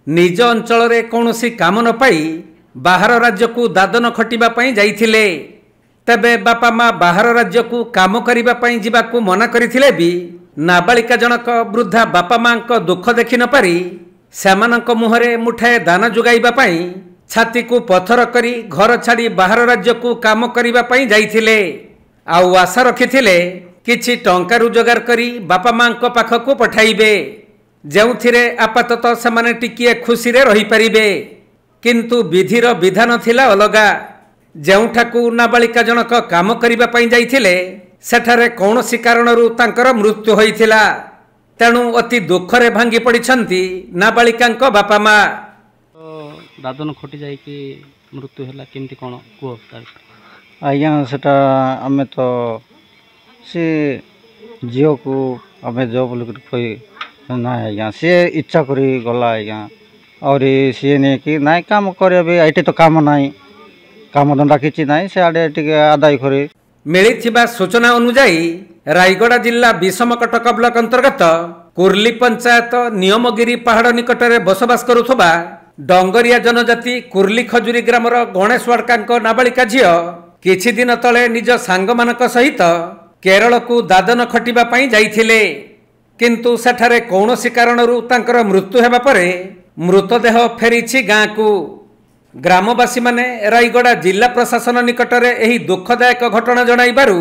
निज अंचल रे कौनसी काम न पाई बाहर राज्य को दादन खटिबा पई जाइथिले। तबे बापा माँ बाहर राज्य को काम करिबा पई जिबाकू मना करिथिले भी नाबालिका जनक वृद्धा बापा माँ को दुख देखि न पारी सेमानक मुहरे मुठाए दान जुगाइबा पई छाती को पथर करी घर छाड़ी बाहर राज्य को काम करिबा पई जाइथिले। आउ आशा रखिथिले किछि टंका रोजगार करी बापा माँ को पाखकू पठाइबे, जेउथिरे आपाततः सेमाने टिकिए खुशी रे रही परिबे। किंतु विधिर विधान थिला अलगा। जेउठाकू नाबालिका जनक काम करिबा पई जाइथिले सेठारे कौनसी कारणरू तांकर मृत्यु होइथिला। तेणु अति दुखरे भांगी पड़िछंती नाबालिकांक बापा माँ। दादन खटी जाई कि मृत्यु हैला केमती कोन को आज्ञा सेटा आमे तो से झील को आमे जो बोल ना आज्ञा सी इच्छा करी गला आज्ञा और सी नहीं कि नाई काम करे ये तो काम नाई काम धंदा किसी नाई से आड़े टिके आदाय करे। मिलिथिबा सूचना अनुसार रायगड़ा जिला विषमकटक ब्लॉक अंतर्गत कुर्ली पंचायत नियमगिरी पहाड़ निकट में बसवास करुथबा डंगरिया जनजाति कुर्ली खजुरी ग्रामर गणेश वाड़का नाबालिका झील किछि दिन तले निज सांग मानक सहित केरल को दादन खटिबा पई जाइथिले। किंतु सेठारे कौनसी कारणरू तांकर मृत्यु हेबा परे मृतदेह फेरिछि गाँ को। ग्रामवासी माने रायगड़ा जिला प्रशासन निकट में एही दुखदायक घटना जणाइबारु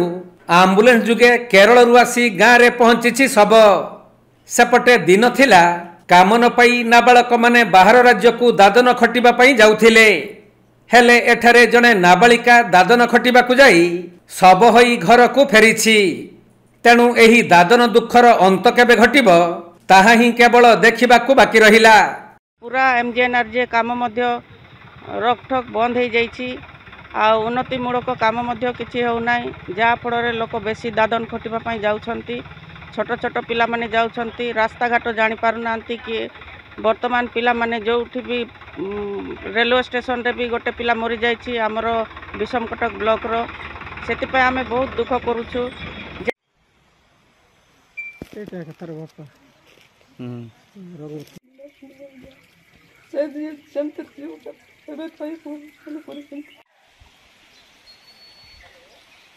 आम्बुलेंस जुगे केरल आसी गाँव रे पहुंची शव। सेपटे दिन थिला काम न पाई नाबालक माने बाहर राज्य को दादन खटिबा पई जाउथिले। हेले एठारे जणे नाबालिका दादन खटिबा को जाई शव होई घर को फेरिछि। तेणु एही दादन दुखर अंत केबे घटिब ताहा ही केवल देखिबाकू बाकी रहिला। पूरा एमजीएनआरजे काम मध्य रकठक बंद हो जाइछि आ उन्नतिमूलक काम मध्य किछि हो नाही, जा फଳରେ लोक बेसी दादन खटिबा पई जाउछंती। छोट छोट पिला माने जाउछंती, रास्ता घाट जानि पारु नांती कि वर्तमान पिला माने जोठी भी रेलवे स्टेशन रे भी गोटे पिला मरी जाइछि हमर विषमकटक ब्लॉक रो। सेति पय आमे बहुत दुख करूछु। एटा कतर बापा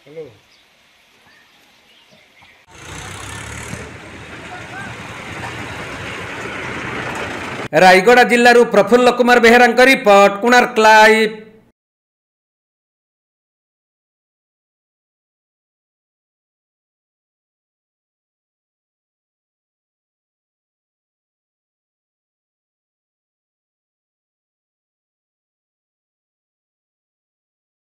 हेलो रायगड़ा जिल्लारू प्रफुल्ल कुमार बेहेरा रिपोर्ट, कोणार्क लाइव।